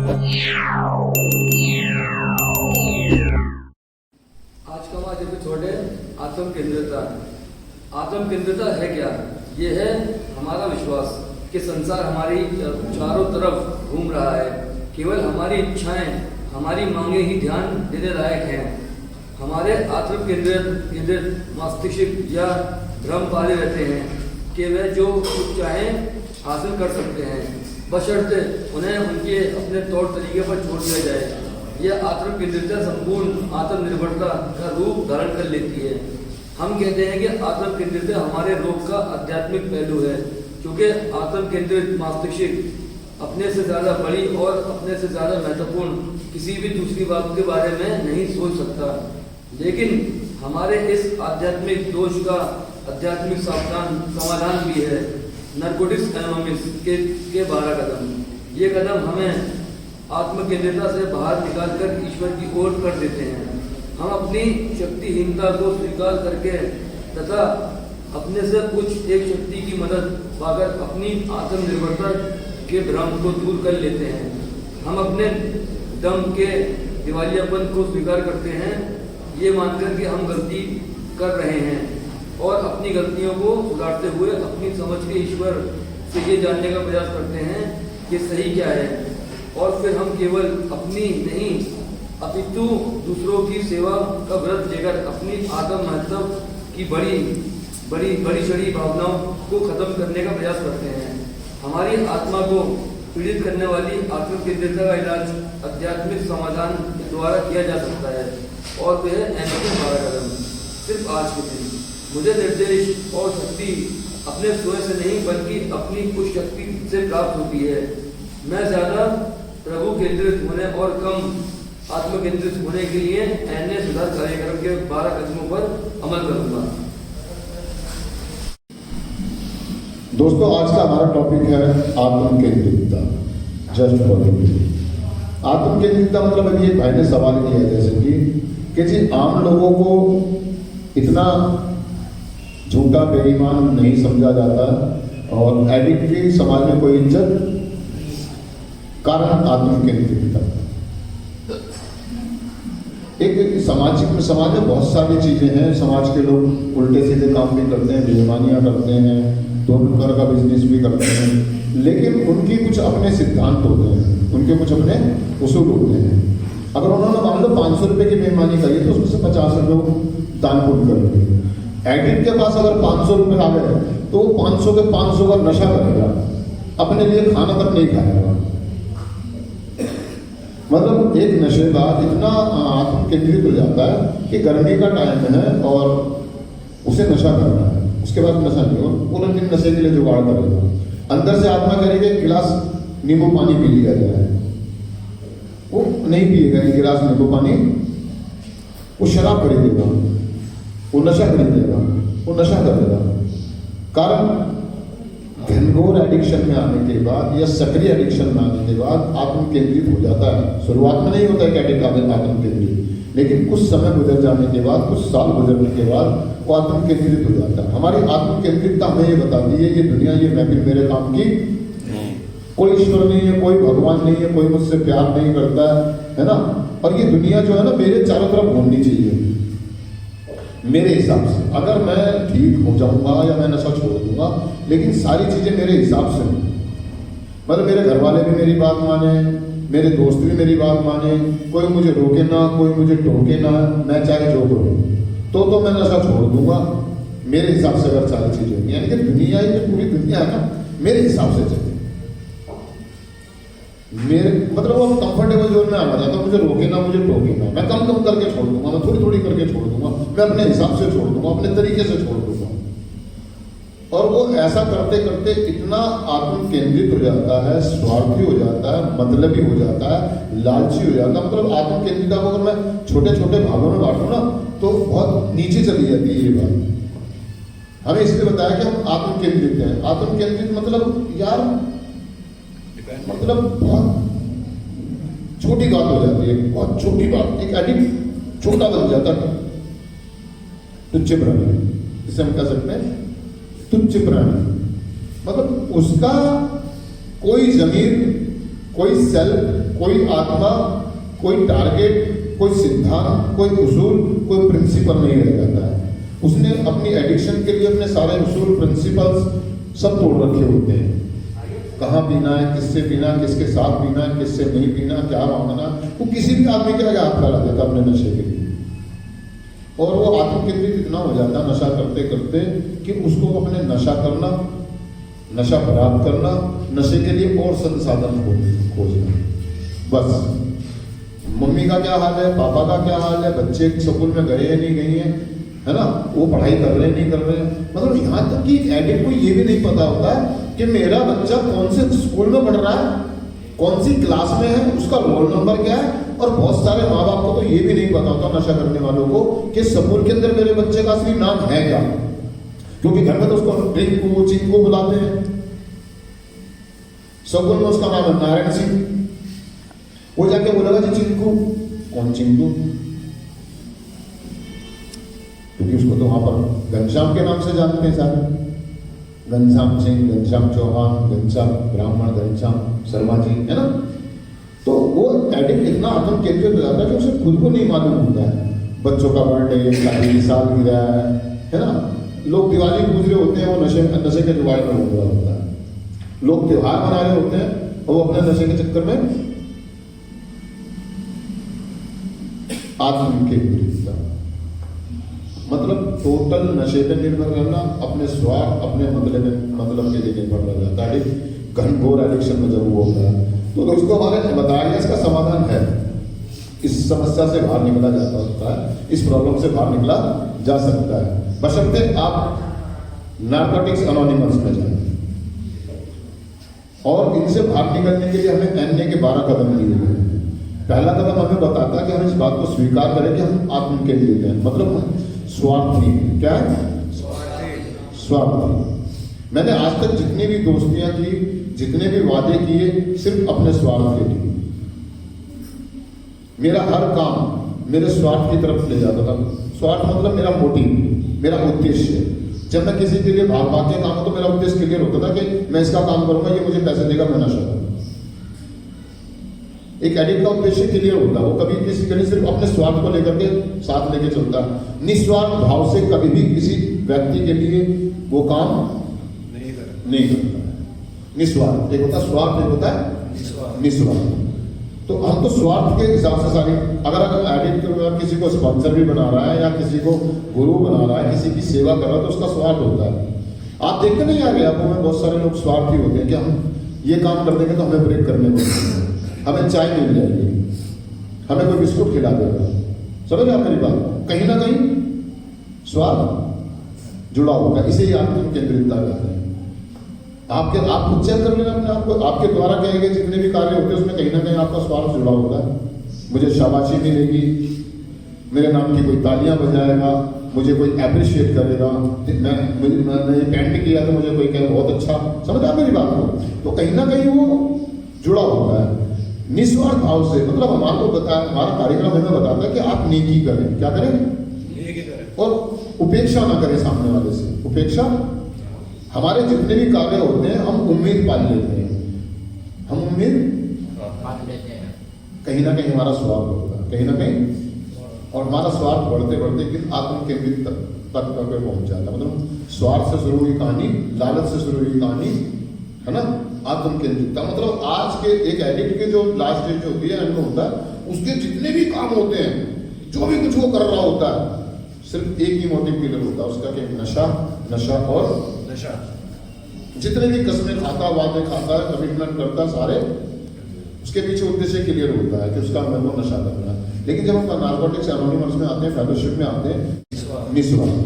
आज का हमारा एपिसोड है आत्म केंद्रितता। आत्म केंद्रितता है क्या? ये है हमारा विश्वास कि संसार हमारी चारों तरफ घूम रहा है। केवल हमारी इच्छाएं, हमारी मांगे ही ध्यान देने लायक हैं। हमारे आत्म केंद्रित मस्तिष्क या भ्रम पाले रहते हैं कि वे जो कुछ चाहें हासिल कर सकते हैं, बशर्ते उन्हें उनके अपने तौर तरीके पर छोड़ दिया जाए। यह आत्म केंद्रितता संपूर्ण आत्मनिर्भरता का रूप धारण कर लेती है। हम कहते हैं कि आत्म केंद्रितता हमारे रोग का आध्यात्मिक पहलू है, क्योंकि आत्म केंद्रित मस्तिष्क अपने से ज़्यादा बड़ी और अपने से ज़्यादा महत्वपूर्ण किसी भी दूसरी बात के बारे में नहीं सोच सकता। लेकिन हमारे इस आध्यात्मिक दोष का आध्यात्मिक समाधान भी है नारकोटिक्स एनोनिमस के 12 कदम। ये कदम हमें आत्म केंद्रितता से बाहर निकालकर ईश्वर की ओर कर देते हैं। हम अपनी शक्तिहीनता को स्वीकार करके तथा अपने से उच्च एक शक्ति की मदद पाकर अपनी आत्मनिर्भरता के भ्रम को दूर कर लेते हैं। हम अपने दम के दिवालियापन को स्वीकार करते हैं, ये मानकर कि हम गलती कर रहे हैं, और अपनी गलतियों को सुधारते हुए अपनी समझ के ईश्वर से ये जानने का प्रयास करते हैं कि सही क्या है। और फिर हम केवल अपनी नहीं अपितु दूसरों की सेवा का व्रत लेकर अपनी आत्म महत्व की बड़ी चढ़ी भावनाओं को खत्म करने का प्रयास करते हैं। हमारी आत्मा को पीड़ित करने वाली आत्म केंद्रितता का इलाज आध्यात्मिक समाधान के द्वारा किया जा सकता है, और वह है 12 कदम। सिर्फ आज के दिन मुझे निर्देश और शक्ति अपने स्वयं से नहीं बल्कि अपनी उस शक्ति से प्राप्त होती है। मैं ज़्यादा प्रभु केंद्रित होने और कम आत्म केंद्रित होने के लिए एनए सुधार कार्यक्रम के 12 कदमों पर अमल करूंगा। दोस्तों, आज का हमारा टॉपिक है आत्म केंद्रितता। जस्ट फॉर आत्म केंद्रितता मतलब अभी एक भाई ने सवाल किया है जैसे कि जी आम लोगों को इतना झूठा बेईमान नहीं समझा जाता और एडिक्ट की समाज में कोई इज्जत, कारण आत्म केंद्रितता। एक समाज में बहुत सारी चीजें हैं। समाज के लोग उल्टे सीधे काम भी करते हैं, बेईमानियां करते हैं, दोनों तरह का बिजनेस भी करते हैं, लेकिन उनकी कुछ अपने सिद्धांत होते हैं, उनके कुछ अपने उसूल होते हैं। अगर उन्होंने मान लो 500 रुपये की बेईमानी करी तो उसमें से 50 रुपये दान पुण्य करेंगे। एडिक्ट के पास अगर 500 रुपये आ गए तो वो 500 के 500 का नशा करेगा, अपने लिए खाना तक नहीं खाएगा। मतलब एक नशेबाज इतना आत्म केंद्रित हो जाता है कि गर्मी का टाइम है और उसे नशा करना है, उसके बाद नशा नहीं हो, पूरे दिन नशे के लिए जुगाड़ करेगा। अंदर से आत्मा करेगा एक गिलास नींबू पानी पी लिया जाए, वो नहीं पिएगा एक गिलास नींबू पानी, वो शराब खरीदेगा, वो नशा खरीदेगा, वो नशा करेगा। कारण घनघोर एडिक्शन में आने के बाद या सक्रिय एडिक्शन में आने के बाद आत्म केंद्रित हो जाता है। शुरुआत में नहीं होता है कि आत्म केंद्रित, लेकिन कुछ समय गुजर जाने के बाद, कुछ साल गुजरने के बाद वो आत्म केंद्रित हो जाता है। हमारी आत्म केंद्रितता हमें ये बताती है ये दुनिया, ये महफिल मेरे काम की, कोई ईश्वर नहीं है, कोई भगवान नहीं है, कोई मुझसे प्यार नहीं करता है ना। और ये दुनिया जो है ना मेरे चारों तरफ घूमनी चाहिए मेरे हिसाब से। अगर मैं ठीक हो जाऊंगा या मैं नशा छोड़ दूंगा, लेकिन सारी चीजें मेरे हिसाब से, मतलब मेरे घर वाले भी मेरी बात माने, मेरे दोस्त भी मेरी बात माने, कोई मुझे रोके ना, कोई मुझे टोके ना, मैं चाहे जो करूँ तो मैं नशा छोड़ दूंगा मेरे हिसाब से। अगर सारी चीजें होंगी, यानी कि दुनिया ही पूरी दुनिया है ना मेरे हिसाब से चले, मेरे मतलब वो कंफर्टेबल जोन में आना चाहता हूँ, मुझे रोके ना, मुझे टोके ना, मैं कम करके छोड़ दूंगा, मैं थोड़ी करके छोड़ दूंगा, मैं अपने हिसाब से छोड़ दूंगा, अपने तरीके से छोड़ दूंगा। और वो ऐसा करते करते इतना आत्म केंद्रित हो जाता है, स्वार्थी हो जाता है, मतलबी हो जाता है, लालची हो जाता है। मतलब आत्म केंद्रितता को अगर मैं छोटे छोटे भागों में बांटूं ना तो बहुत नीचे चली जाती है ये बात। हमें इसलिए बताया कि हम आत्म केंद्रित हैं। आत्म केंद्रित मतलब यार मतलब बहुत छोटी बात हो जाती है, बहुत छोटी बात, एक एडिक्ट छोटा बन जाता है, तुच्छ प्राणी, जिसे हम कह सकते हैं तुच्छ प्राणी। मतलब उसका कोई जमीर, कोई सेल्फ, कोई आत्मा, कोई टारगेट, कोई सिद्धांत, कोई उसूल, कोई प्रिंसिपल नहीं रह जाता है। उसने अपनी एडिक्शन के लिए अपने सारे उसूल, प्रिंसिपल्स सब तोड़ रखे होते हैं। कहाँ पीना है, किससे पीना है, किसके साथ पीना है, किससे नहीं पीना, क्या मांगना, वो किसी भी आदमी के आगे हाथ फैला देता अपने नशे के लिए। और वो आत्म केंद्रित इतना हो जाता है नशा करते करते कि उसको अपने नशा करना, नशा प्राप्त करना, नशे के लिए और संसाधन खोजना। बस मम्मी का क्या हाल है, पापा का क्या हाल है, बच्चे स्कूल में गए हैं नहीं गए हैं, है ना, वो पढ़ाई कर रहे हैं नहीं कर रहे हैं। मतलब यहाँ तक कि एडिक्ट को ये भी नहीं पता होता है कि मेरा बच्चा कौन से स्कूल में पढ़ रहा है, कौन सी क्लास में है, उसका रोल नंबर क्या है। और बहुत सारे माँ बाप को तो ये भी नहीं पता होता नशा करने वालों को कि स्कूल के अंदर मेरे बच्चे का असली नाम है क्या, क्योंकि घर में तो उसको टिंकू चिंकू बुलाते हैं, स्कूल में उसका नाम है नारायण सिंह। वो जाके बोलेगा जी चिंकू, कौन चिंकू, क्योंकि उसको तो वहां पर घनश्याम के नाम से जानते हैं सारे, घनश्याम सिंह, घनश्याम चौहान, घनश्याम ब्राह्मण, घनश्याम शर्मा जी, है ना। तो वो एडिक्ट इतना आत्म केंद्रित हो जाता है कि उसे खुद को नहीं मालूम होता है। बच्चों का बर्थडे, शादी, सालगिरह, है ना, लोग दिवाली पूज रहे होते हैं, वो नशे के जुगाड़ में हो रहा होता है। लोग त्योहार मना रहे होते हैं और वो अपने नशे के चक्कर में आत्म केंद्रितता, मतलब टोटल नशे पे निर्भर रहना, अपने स्वार्थ, अपने मतलब के लिए निर्भर रह जाता है। घनघोर एडिक्शन में जब वो होता है तो दोस्तों हमारे बताया इसका समाधान है। इस समस्या से बाहर निकला जा सकता है, इस प्रॉब्लम से बाहर निकला जा सकता है, बशर्ते आप नार्कोटिक्स एनोनिमस में जाएं। और इनसे बाहर निकलने के लिए हमें एनए के 12 कदम लिए हुए हैं। पहला कदम हमें बताता है कि हम इस बात को स्वीकार करें कि हम आत्म केंद्रित हैं, मतलब हम स्वार्थी हैं। क्या है? स्वार्थी। मैंने आज तक जितनी भी दोस्तियां की, जितने भी वादे किए, सिर्फ अपने स्वार्थ के लिए। मेरा हर काम मेरे स्वार्थ की तरफ ले जाता था। स्वार्थ मतलब मेरा मोटिव, मेरा उद्देश्य। जब मैं किसी के लिए भाग के काम हो तो मेरा उद्देश्य क्लियर होता था कि मैं इसका काम करूंगा, ये मुझे पैसे देगा, मैं नशा करूंगा। एक एडिक्ट का उद्देश्य क्लियर होता है, वो कभी किसी के लिए सिर्फ अपने स्वार्थ को लेकर के साथ लेके चलता है। निस्वार्थ भाव से कभी भी किसी व्यक्ति के लिए वो काम नहीं करता है। निस्वार्थ एक होता है स्वार्थ, एक होता है निस्वार्थ। तो हम तो स्वार्थ के हिसाब से सारी, अगर एडिक्ट किसी को स्पॉन्सर भी बना रहा है या किसी को गुरु बना रहा है, किसी की सेवा कर रहा है, तो उसका स्वार्थ होता है। आप देखते नहीं आ गए आपको में बहुत सारे लोग स्वार्थी होते हैं कि हम ये काम कर देंगे तो हमें ब्रेक करने को, हमें चाय मिल जाएगी, हमें कोई बिस्कुट खिला देगा। समझ आप मेरी बात? कहीं ना कहीं स्वार्थ जुड़ा होगा। इसे ही आत्म केंद्रितता कहते हैं। आप खुद चेक कर लेना अपने आपको, आपके द्वारा किए गए जितने भी कार्य होते हैं उसमें कहीं ना कहीं आपका स्वार्थ जुड़ा होगा। मुझे शाबाशी मिलेगी, मेरे नाम की कोई तालियां बजाएगा, मुझे कोई अप्रिशिएट करेगा, मैंने पेंट किया तो मुझे कोई कहे बहुत अच्छा। समझ आप मेरी बात को? तो कहीं ना कहीं वो जुड़ा होता है निस्वार्थ भाव से। मतलब हमारे बताया, हमारा कार्यक्रम हमें बताता है कि आप नेकी करें। क्या करें? नेकी करें। और उपेक्षा ना करें सामने वाले से। उपेक्षा, हमारे जितने भी कार्य होते हैं हम उम्मीद पाल लेते हैं, हम उम्मीद पाल लेते हैं। कहीं ना कहीं हमारा स्वार्थ होता है, कहीं ना कहीं, और हमारा स्वार्थ बढ़ते बढ़ते कि आत्म केंद्रित तक पे पहुंच जाता है। मतलब स्वार्थ से शुरू हुई कहानी, लालच से शुरू हुई कहानी, है ना, आत्म केंद्रितता। मतलब आज के एक एडिक्ट के जो लास्ट स्टेज होती है, एंड होता है, उसके जितने भी काम होते हैं, जो भी कुछ वो कर रहा होता है, सिर्फ एक ही मोटिव क्लियर होता है उसका कि नशा, नशा और नशा। जितने भी कस्में खाता, वादे खाता है, कमिटमेंट करता है, सारे उसके पीछे उद्देश्य क्लियर होता है कि उसका मेरे को नशा करना है। लेकिन जब हम नार्कोटिक्स एनोनिमस में आते हैं, फेलोशिप में आते हैं, निस्वार्थ,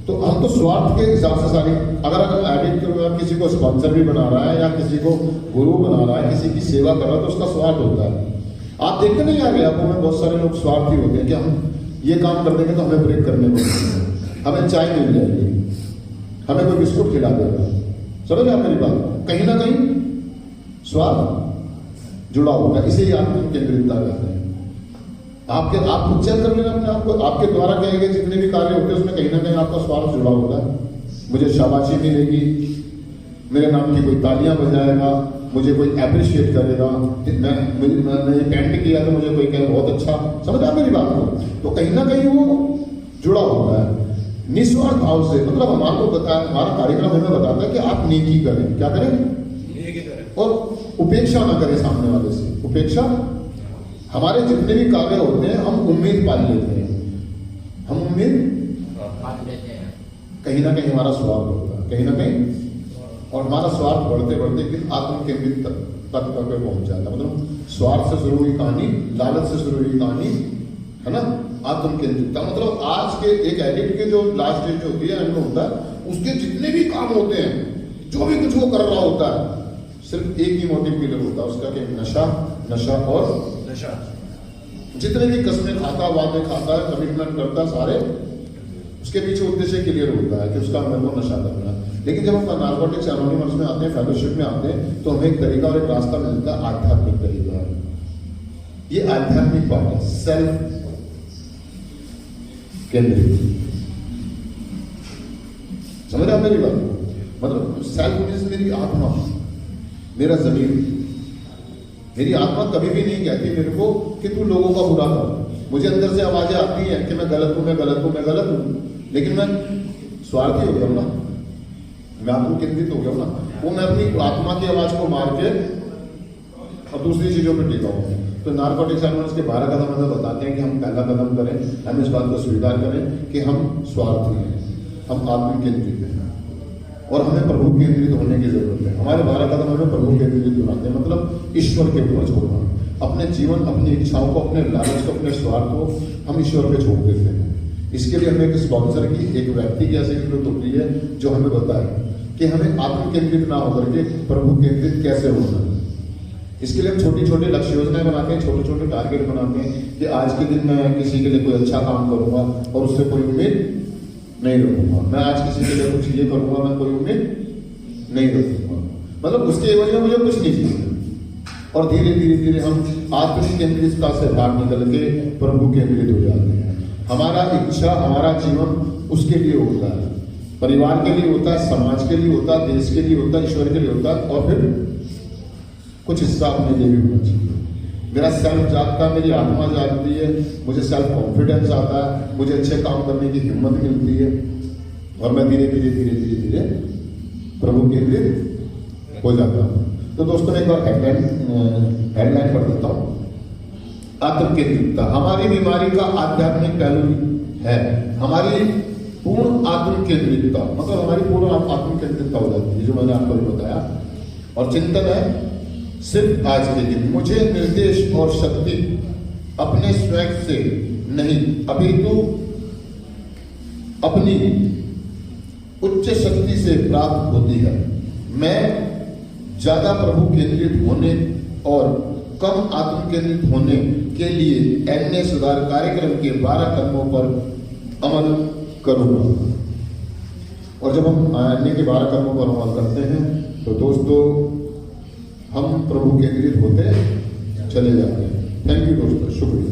तो हम तो स्वार्थ के हिसाब से सारी, अगर एडिक्ट किसी को स्पॉन्सर भी बना रहा है या किसी को गुरु बना रहा है, किसी की सेवा कर रहा है, तो उसका स्वार्थ होता है। आप देखते नहीं आ गए आपको में बहुत सारे लोग स्वार्थी होते हैं कि हम ये काम कर देंगे तो हमें ब्रेक करने को, हमें चाय मिल जाएगी, हमें कोई बिस्कुट खिला देगा। समझ आप मेरी बात? कहीं ना कहीं स्वार्थ जुड़ा होगा। इसे ही आत्म केंद्रितता कहते हैं। आप खुद चेक कर लेना अपने आपको, आपके द्वारा किए गए जितने भी कार्य होते हैं उसमें कहीं ना कहीं आपका स्वार्थ जुड़ा होता है। मुझे शाबाशी मिलेगी, मेरे नाम की कोई तालियां बजाएगा, मुझे कोई अप्रिशिएट करेगा, मैंने पेंट किया तो मुझे कोई कहे बहुत अच्छा, समझ आ मेरी बात को। तो कहीं ना कहीं वो जुड़ा होता है निस्वार्थ भाव से। मतलब हमारे को बताया, हमारा कार्यक्रम हमें बताता है कि आप नेकी करें, क्या करें, नेकी करें, और उपेक्षा ना करें सामने वाले से। उपेक्षा, हमारे जितने भी कार्य होते हैं हम उम्मीद पाल लेते हैं, हम उम्मीद कहीं ना कहीं हमारा स्वार्थ होता है, कहीं ना कहीं, और हमारा स्वार्थ बढ़ते बढ़ते फिर आत्म केंद्रित तक पे पहुंच जाता है। मतलब स्वार्थ से शुरू हुई कहानी, लालच से शुरू हुई कहानी, है ना, आत्म केंद्रितता। मतलब आज के एक एडिक्ट के जो लास्ट स्टेज होती है, एंड में होता है, उसके जितने भी काम होते हैं, जो भी कुछ वो कर रहा होता है, सिर्फ एक ही मोटिव के लिए होता है उसका कि नशा, नशा और नशा। जितने भी कस्में खाता, वादे खाता है, कमिटमेंट करता, सारे उसके पीछे उद्देश्य क्लियर होता है कि उसका मेरे को नशा करना है। लेकिन जब हम नार्कोटिक्स एनोनिमस में आते हैं, फेलोशिप में आते हैं, तो हमें एक तरीका और एक रास्ता मिलता है, आध्यात्मिक तरीका। ये आध्यात्मिक बात है, सेल्फ केंद्रित। समझ रहे मेरी बात? मतलब सेल्फ मीन्स मेरी आत्मा, मेरा जमीर। मेरी आत्मा कभी भी नहीं कहती मेरे को कि तू लोगों का बुरा कर। मुझे अंदर से आवाजें आती हैं कि मैं गलत हूं, मैं गलत हूं, मैं गलत हूं, लेकिन मैं स्वार्थी हो गया हूं ना, मैं आत्म केंद्रित हो गया हूं ना। वो मैं अपनी आत्मा की आवाज को मार के और दूसरी चीजों पर टिका हूं। तो नार्कोटिक्स एनोनिमस के 12 कदम हमें बताते हैं कि हम पहला कदम करें, हम इस बात को स्वीकार करें कि हम स्वार्थी हैं, हम आत्म केंद्रित हैं और हमें प्रभु केंद्रित होने की जरूरत है। हमारे 12 कदम हमें प्रभु केंद्रित बनाते हैं, मतलब ईश्वर के ऊपर छोड़ना। अपने जीवन, अपनी इच्छाओं को, अपने लालच को, अपने स्वार्थ को हम ईश्वर पे छोड़ देते हैं। इसके लिए हमें एक स्पॉन्सर की, एक व्यक्ति की ऐसी जरूरत होती है जो हमें बताए कि हमें आत्म केंद्रित ना होकर के प्रभु केंद्रित कैसे होना है। इसके लिए हम छोटी छोटी लक्ष्य योजनाएं बनाते हैं, छोटे छोटे टारगेट बनाते हैं कि आज के दिन मैं किसी के लिए कोई अच्छा काम करूंगा और उससे कोई उम्मीद नहीं रखूंगा। मैं आज किसी के लिए कुछ ये करूंगा, मैं कोई उम्मीद नहीं रखूंगा। मतलब उसके एवज में मुझे कुछ नहीं चाहिए। और धीरे धीरे धीरे हम आत्म केंद्रितता से बाहर निकल के प्रभु केंद्रित हो जाते हैं। हमारा इच्छा, हमारा जीवन उसके लिए होता है, परिवार के लिए होता है, समाज के लिए होता है, देश के लिए होता है, ईश्वर के लिए होता है, और फिर कुछ हिस्सा अपने लिए भी होना चाहिए। मेरा सेल्फ जागता है, मेरी आत्मा जागती है, मुझे सेल्फ कॉन्फिडेंस आता है, मुझे अच्छे काम करने की हिम्मत मिलती है, और मैं धीरे धीरे धीरे धीरे धीरे प्रभु केंद्रित हो जाता हूँ। तो दोस्तों एक बार हेडलाइन पढ़ देता हूँ। आत्म केंद्रितता हमारी बीमारी का आध्यात्मिक पहलू है। हमारी पूर्ण आत्म केंद्रितता, मतलब हमारी पूर्ण आत्म केंद्रितता हो जाती है, जो मैंने आपको भी बताया। और चिंतन है सिर्फ आज के दिन मुझे निर्देश और शक्ति अपने स्वयं से नहीं, अपितु अपनी उच्च शक्ति से प्राप्त होती है। मैं ज्यादा प्रभु केंद्रित होने और कम आत्म केंद्रित होने के लिए एनए सुधार कार्यक्रम के 12 कदमों पर अमल करूंगा। और जब हम एनए के 12 कदमों पर अमल करते हैं तो दोस्तों हम प्रभु केंद्रित होते चले जाते हैं। थैंक यू दोस्तों, शुक्रिया।